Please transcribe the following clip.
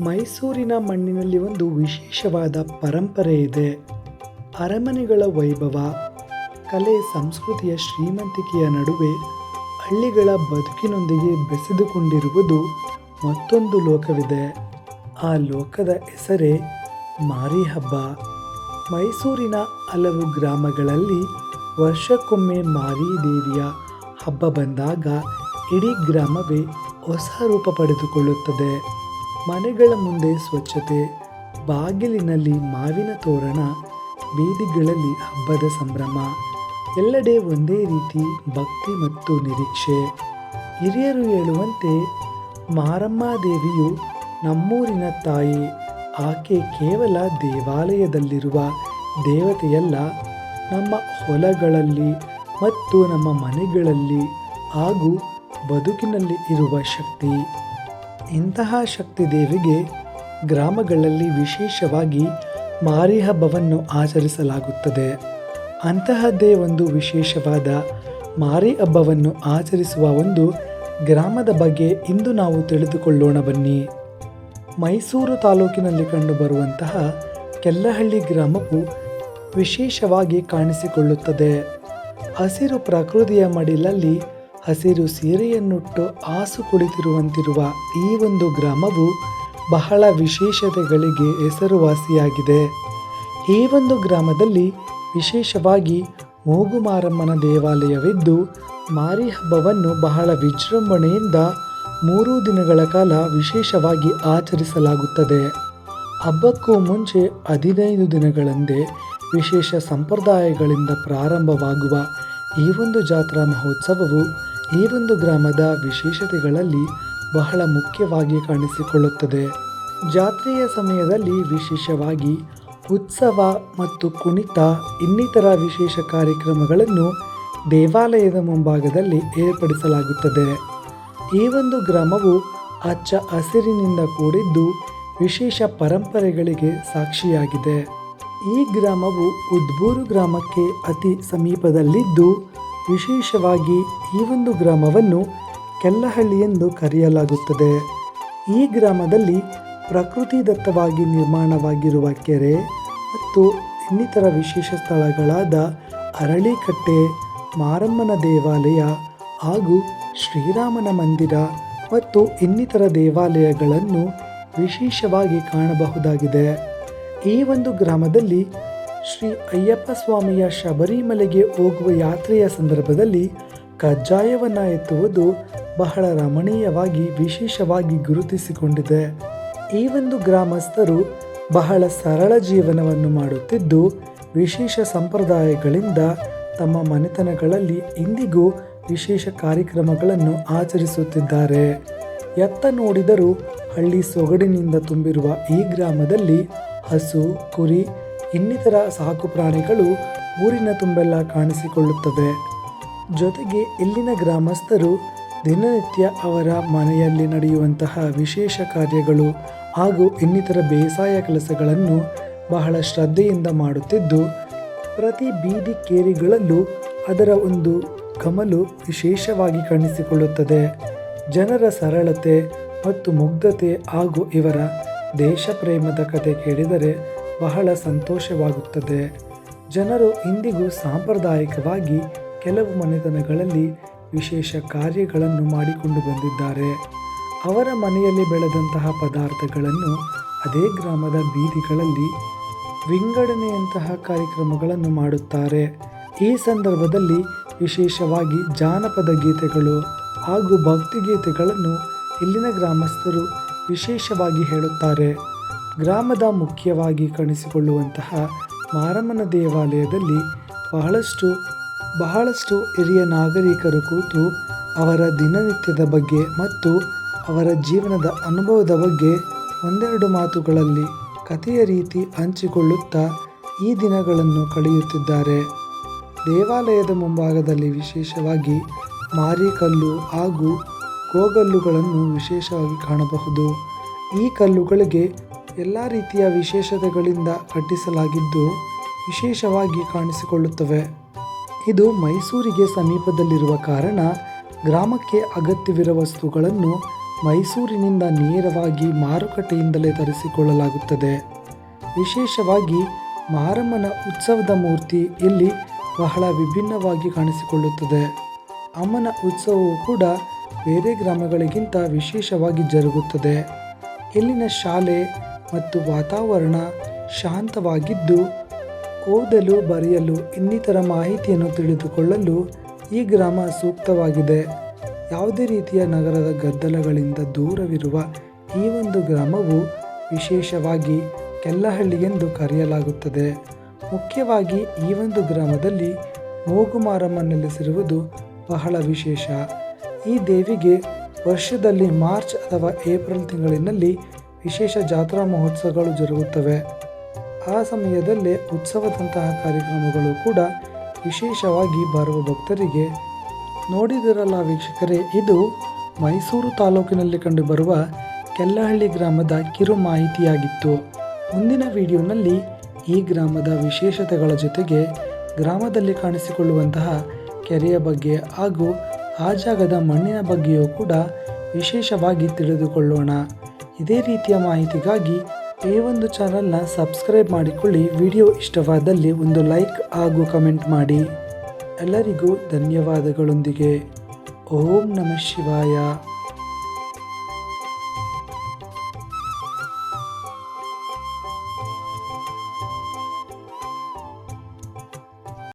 ಮೈಸೂರಿನ ಮಣ್ಣಿನಲ್ಲಿ ಒಂದು ವಿಶೇಷವಾದ ಪರಂಪರೆ ಇದೆ. ಅರಮನೆಗಳ ವೈಭವ, ಕಲೆ, ಸಂಸ್ಕೃತಿಯ ಶ್ರೀಮಂತಿಕೆಯ ನಡುವೆ ಹಳ್ಳಿಗಳ ಬದುಕಿನೊಂದಿಗೆ ಬೆಸೆದುಕೊಂಡಿರುವುದು ಮತ್ತೊಂದು ಲೋಕವಿದೆ. ಆ ಲೋಕದ ಹೆಸರೇ ಮಾರಿ ಹಬ್ಬ. ಮೈಸೂರಿನ ಹಲವು ಗ್ರಾಮಗಳಲ್ಲಿ ವರ್ಷಕ್ಕೊಮ್ಮೆ ಮಾರಿ ದೇವಿಯ ಹಬ್ಬ ಬಂದಾಗ ಇಡೀ ಗ್ರಾಮವೇ ಹೊಸ ರೂಪ ಪಡೆದುಕೊಳ್ಳುತ್ತದೆ. ಮನೆಗಳ ಮುಂದೆ ಸ್ವಚ್ಛತೆ, ಬಾಗಿಲಿನಲ್ಲಿ ಮಾವಿನ ತೋರಣ, ಬೀದಿಗಳಲ್ಲಿ ಹಬ್ಬದ ಸಂಭ್ರಮ. ಎಲ್ಲೆಡೆ ಒಂದೇ ರೀತಿ ಭಕ್ತಿ ಮತ್ತು ನಿರೀಕ್ಷೆ. ಹಿರಿಯರು ಹೇಳುವಂತೆ ಮಾರಮ್ಮ ದೇವಿಯು ನಮ್ಮೂರಿನ ತಾಯಿ. ಆಕೆ ಕೇವಲ ದೇವಾಲಯದಲ್ಲಿರುವ ದೇವತೆಯಲ್ಲ, ನಮ್ಮ ಹೊಲಗಳಲ್ಲಿ ಮತ್ತು ನಮ್ಮ ಮನೆಗಳಲ್ಲಿ ಹಾಗೂ ಬದುಕಿನಲ್ಲಿ ಇರುವ ಶಕ್ತಿ. ಇಂತಹ ಶಕ್ತಿ ದೇವಿಗೆ ಗ್ರಾಮಗಳಲ್ಲಿ ವಿಶೇಷವಾಗಿ ಮಾರಿ ಹಬ್ಬವನ್ನು ಆಚರಿಸಲಾಗುತ್ತದೆ. ಅಂತಹದ್ದೇ ಒಂದು ವಿಶೇಷವಾದ ಮಾರಿ ಹಬ್ಬವನ್ನು ಆಚರಿಸುವ ಒಂದು ಗ್ರಾಮದ ಬಗ್ಗೆ ಇಂದು ನಾವು ತಿಳಿದುಕೊಳ್ಳೋಣ ಬನ್ನಿ. ಮೈಸೂರು ತಾಲೂಕಿನಲ್ಲಿ ಕಂಡುಬರುವಂತಹ ಕೆಲ್ಲಹಳ್ಳಿ ಗ್ರಾಮವು ವಿಶೇಷವಾಗಿ ಕಾಣಿಸಿಕೊಳ್ಳುತ್ತದೆ. ಹಸಿರು ಪ್ರಕೃತಿಯ ಮಡಿಲಲ್ಲಿ ಹಸಿರು ಸೀರೆಯನ್ನುಟ್ಟು ಹಾಸು ಕುಳಿತಿರುವಂತಿರುವ ಈ ಒಂದು ಗ್ರಾಮವು ಬಹಳ ವಿಶೇಷತೆಗಳಿಗೆ ಹೆಸರುವಾಸಿಯಾಗಿದೆ. ಈ ಒಂದು ಗ್ರಾಮದಲ್ಲಿ ವಿಶೇಷವಾಗಿ ಮೂಗುಮಾರಮ್ಮನ ದೇವಾಲಯವಿದ್ದು, ಮಾರಿ ಹಬ್ಬವನ್ನು ಬಹಳ ವಿಜೃಂಭಣೆಯಿಂದ 3 ದಿನಗಳ ಕಾಲ ವಿಶೇಷವಾಗಿ ಆಚರಿಸಲಾಗುತ್ತದೆ. ಹಬ್ಬಕ್ಕೂ ಮುಂಚೆ 15 ದಿನಗಳಂದೇ ವಿಶೇಷ ಸಂಪ್ರದಾಯಗಳಿಂದ ಪ್ರಾರಂಭವಾಗುವ ಈ ಒಂದು ಜಾತ್ರಾ ಮಹೋತ್ಸವವು ಈ ಒಂದು ಗ್ರಾಮದ ವಿಶೇಷತೆಗಳಲ್ಲಿ ಬಹಳ ಮುಖ್ಯವಾಗಿ ಕಾಣಿಸಿಕೊಳ್ಳುತ್ತದೆ. ಜಾತ್ರೆಯ ಸಮಯದಲ್ಲಿ ವಿಶೇಷವಾಗಿ ಉತ್ಸವ ಮತ್ತು ಕುಣಿತ ಇನ್ನಿತರ ವಿಶೇಷ ಕಾರ್ಯಕ್ರಮಗಳನ್ನು ದೇವಾಲಯದ ಮುಂಭಾಗದಲ್ಲಿ ಏರ್ಪಡಿಸಲಾಗುತ್ತದೆ. ಈ ಒಂದು ಗ್ರಾಮವು ಹಚ್ಚ ಹಸಿರಿನಿಂದ ಕೂಡಿದ್ದು ವಿಶೇಷ ಪರಂಪರೆಗಳಿಗೆ ಸಾಕ್ಷಿಯಾಗಿದೆ. ಈ ಗ್ರಾಮವು ಉದ್ಬೂರು ಗ್ರಾಮಕ್ಕೆ ಅತಿ ಸಮೀಪದಲ್ಲಿದ್ದು, ವಿಶೇಷವಾಗಿ ಈ ಒಂದು ಗ್ರಾಮವನ್ನು ಕೆಲ್ಲಹಳ್ಳಿ ಎಂದು ಕರೆಯಲಾಗುತ್ತದೆ. ಈ ಗ್ರಾಮದಲ್ಲಿ ಪ್ರಕೃತಿದತ್ತವಾಗಿ ನಿರ್ಮಾಣವಾಗಿರುವ ಕೆರೆ ಮತ್ತು ಇನ್ನಿತರ ವಿಶೇಷ ಸ್ಥಳಗಳಾದ ಅರಳಿಕಟ್ಟೆ, ಮಾರಮ್ಮನ ದೇವಾಲಯ ಹಾಗೂ ಶ್ರೀರಾಮನ ಮಂದಿರ ಮತ್ತು ಇನ್ನಿತರ ದೇವಾಲಯಗಳನ್ನು ವಿಶೇಷವಾಗಿ ಕಾಣಬಹುದಾಗಿದೆ. ಈ ಒಂದು ಗ್ರಾಮದಲ್ಲಿ ಶ್ರೀ ಅಯ್ಯಪ್ಪ ಸ್ವಾಮಿಯ ಶಬರಿಮಲೆಗೆ ಹೋಗುವ ಯಾತ್ರೆಯ ಸಂದರ್ಭದಲ್ಲಿ ಕಜ್ಜಾಯವನ್ನು ಎತ್ತುವುದು ಬಹಳ ರಮಣೀಯವಾಗಿ ವಿಶೇಷವಾಗಿ ಗುರುತಿಸಿಕೊಂಡಿದೆ. ಈ ಒಂದು ಗ್ರಾಮಸ್ಥರು ಬಹಳ ಸರಳ ಜೀವನವನ್ನು ಮಾಡುತ್ತಿದ್ದು, ವಿಶೇಷ ಸಂಪ್ರದಾಯಗಳಿಂದ ತಮ್ಮ ಮನೆತನಗಳಲ್ಲಿ ಇಂದಿಗೂ ವಿಶೇಷ ಕಾರ್ಯಕ್ರಮಗಳನ್ನು ಆಚರಿಸುತ್ತಿದ್ದಾರೆ. ಎತ್ತ ನೋಡಿದರೂ ಹಳ್ಳಿ ಸೊಗಡಿನಿಂದ ತುಂಬಿರುವ ಈ ಗ್ರಾಮದಲ್ಲಿ ಹಸು, ಕುರಿ, ಇನ್ನಿತರ ಸಾಕು ಪ್ರಾಣಿಗಳು ಊರಿನ ತುಂಬೆಲ್ಲ ಕಾಣಿಸಿಕೊಳ್ಳುತ್ತವೆ. ಜೊತೆಗೆ ಇಲ್ಲಿನ ಗ್ರಾಮಸ್ಥರು ದಿನನಿತ್ಯ ಅವರ ಮನೆಯಲ್ಲಿ ನಡೆಯುವಂತಹ ವಿಶೇಷ ಕಾರ್ಯಗಳು ಹಾಗೂ ಇನ್ನಿತರ ಬೇಸಾಯ ಕೆಲಸಗಳನ್ನು ಬಹಳ ಶ್ರದ್ಧೆಯಿಂದ ಮಾಡುತ್ತಿದ್ದು, ಪ್ರತಿ ಬೀದಿ ಕೇರಿಗಳಲ್ಲೂ ಅದರ ಒಂದು ಕಮಲು ವಿಶೇಷವಾಗಿ ಕಾಣಿಸಿಕೊಳ್ಳುತ್ತದೆ. ಜನರ ಸರಳತೆ ಮತ್ತು ಮುಗ್ಧತೆ ಹಾಗೂ ಇವರ ದೇಶ ಪ್ರೇಮದ ಕಥೆ ಕೇಳಿದರೆ ಬಹಳ ಸಂತೋಷವಾಗುತ್ತದೆ. ಜನರು ಇಂದಿಗೂ ಸಾಂಪ್ರದಾಯಿಕವಾಗಿ ಕೆಲವು ಮನೆತನಗಳಲ್ಲಿ ವಿಶೇಷ ಕಾರ್ಯಗಳನ್ನು ಮಾಡಿಕೊಂಡು ಬಂದಿದ್ದಾರೆ. ಅವರ ಮನೆಯಲ್ಲಿ ಬೆಳೆದಂತಹ ಪದಾರ್ಥಗಳನ್ನು ಅದೇ ಗ್ರಾಮದ ಬೀದಿಗಳಲ್ಲಿ ವಿಂಗಡಣೆಯಂತಹ ಕಾರ್ಯಕ್ರಮಗಳನ್ನು ಮಾಡುತ್ತಾರೆ. ಈ ಸಂದರ್ಭದಲ್ಲಿ ವಿಶೇಷವಾಗಿ ಜಾನಪದ ಗೀತೆಗಳು ಹಾಗೂ ಭಕ್ತಿಗೀತೆಗಳನ್ನು ಇಲ್ಲಿನ ಗ್ರಾಮಸ್ಥರು ವಿಶೇಷವಾಗಿ ಹೇಳುತ್ತಾರೆ. ಗ್ರಾಮದ ಮುಖ್ಯವಾಗಿ ಕಾಣಿಸಿಕೊಳ್ಳುವಂತಹ ಮಾರಮ್ಮನ ದೇವಾಲಯದಲ್ಲಿ ಬಹಳಷ್ಟು ಹಿರಿಯ ನಾಗರಿಕರು ಕೂತು ಅವರ ದಿನನಿತ್ಯದ ಬಗ್ಗೆ ಮತ್ತು ಅವರ ಜೀವನದ ಅನುಭವದ ಬಗ್ಗೆ ಒಂದೆರಡು ಮಾತುಗಳಲ್ಲಿ ಕಥೆಯ ರೀತಿ ಹಂಚಿಕೊಳ್ಳುತ್ತಾ ಈ ದಿನಗಳನ್ನು ಕಳೆಯುತ್ತಿದ್ದಾರೆ. ದೇವಾಲಯದ ಮುಂಭಾಗದಲ್ಲಿ ವಿಶೇಷವಾಗಿ ಮಾರಿಕಲ್ಲು ಹಾಗೂ ಗೋಗಲ್ಲುಗಳನ್ನು ವಿಶೇಷವಾಗಿ ಕಾಣಬಹುದು. ಈ ಕಲ್ಲುಗಳಿಗೆ ಎಲ್ಲ ರೀತಿಯ ವಿಶೇಷತೆಗಳಿಂದ ಕಟ್ಟಿಸಲಾಗಿದ್ದು ವಿಶೇಷವಾಗಿ ಕಾಣಿಸಿಕೊಳ್ಳುತ್ತವೆ. ಇದು ಮೈಸೂರಿಗೆ ಸಮೀಪದಲ್ಲಿರುವ ಕಾರಣ ಗ್ರಾಮಕ್ಕೆ ಅಗತ್ಯವಿರುವ ವಸ್ತುಗಳನ್ನು ಮೈಸೂರಿನಿಂದ ನೇರವಾಗಿ ಮಾರುಕಟ್ಟೆಯಿಂದಲೇ ತರಿಸಿಕೊಳ್ಳಲಾಗುತ್ತದೆ. ವಿಶೇಷವಾಗಿ ಮಾರಮ್ಮನ ಉತ್ಸವದ ಮೂರ್ತಿ ಇಲ್ಲಿ ಬಹಳ ವಿಭಿನ್ನವಾಗಿ ಕಾಣಿಸಿಕೊಳ್ಳುತ್ತದೆ. ಅಮ್ಮನ ಉತ್ಸವವು ಕೂಡ ಬೇರೆ ಗ್ರಾಮಗಳಿಗಿಂತ ವಿಶೇಷವಾಗಿ ಜರುಗುತ್ತದೆ. ಇಲ್ಲಿನ ಶಾಲೆ ಮತ್ತು ವಾತಾವರಣ ಶಾಂತವಾಗಿದ್ದು ಓದಲು ಬರೆಯಲು ಇನ್ನಿತರ ಮಾಹಿತಿಯನ್ನು ತಿಳಿದುಕೊಳ್ಳಲು ಈ ಗ್ರಾಮ ಸೂಕ್ತವಾಗಿದೆ. ಯಾವುದೇ ರೀತಿಯ ನಗರದ ಗದ್ದಲಗಳಿಂದ ದೂರವಿರುವ ಈ ಒಂದು ಗ್ರಾಮವು ವಿಶೇಷವಾಗಿ ಕೆಲ್ಲಹಳ್ಳಿ ಎಂದು ಕರೆಯಲಾಗುತ್ತದೆ. ಮುಖ್ಯವಾಗಿ ಈ ಒಂದು ಗ್ರಾಮದಲ್ಲಿ ಮೂಗುಮಾರಮ್ಮ ನೆಲೆಸಿರುವುದು ಬಹಳ ವಿಶೇಷ. ಈ ದೇವಿಗೆ ವರ್ಷದಲ್ಲಿ ಮಾರ್ಚ್ ಅಥವಾ ಏಪ್ರಿಲ್ ತಿಂಗಳಿನಲ್ಲಿ ವಿಶೇಷ ಜಾತ್ರಾ ಮಹೋತ್ಸವಗಳು ಜರುಗುತ್ತವೆ. ಆ ಸಮಯದಲ್ಲೇ ಉತ್ಸವದಂತಹ ಕಾರ್ಯಕ್ರಮಗಳು ಕೂಡ ವಿಶೇಷವಾಗಿ ಬರುವ ಭಕ್ತರಿಗೆ. ನೋಡಿದಿರಲ್ಲ ವೀಕ್ಷಕರೇ, ಇದು ಮೈಸೂರು ತಾಲೂಕಿನಲ್ಲಿ ಕಂಡುಬರುವ ಕೆಲ್ಲಹಳ್ಳಿ ಗ್ರಾಮದ ಕಿರು ಮಾಹಿತಿಯಾಗಿತ್ತು. ಮುಂದಿನ ವಿಡಿಯೋನಲ್ಲಿ ಈ ಗ್ರಾಮದ ವಿಶೇಷತೆಗಳ ಜೊತೆಗೆ ಗ್ರಾಮದಲ್ಲಿ ಕಾಣಿಸಿಕೊಳ್ಳುವಂತಹ ಕೆರೆಯ ಬಗ್ಗೆ ಹಾಗೂ ಆ ಜಾಗದ ಮಣ್ಣಿನ ಬಗ್ಗೆಯೂ ಕೂಡ ವಿಶೇಷವಾಗಿ ತಿಳಿದುಕೊಳ್ಳೋಣ. ಇದೇ ರೀತಿಯ ಮಾಹಿತಿಗಾಗಿ ಈ ಒಂದು ಚಾನಲ್ನ ಸಬ್ಸ್ಕ್ರೈಬ್ ಮಾಡಿಕೊಳ್ಳಿ. ವಿಡಿಯೋ ಇಷ್ಟವಾದಲ್ಲಿ ಒಂದು ಲೈಕ್ ಹಾಗೂ ಕಮೆಂಟ್ ಮಾಡಿ. ಎಲ್ಲರಿಗೂ ಧನ್ಯವಾದಗಳೊಂದಿಗೆ ಓಂ ನಮಃ ಶಿವಾಯ.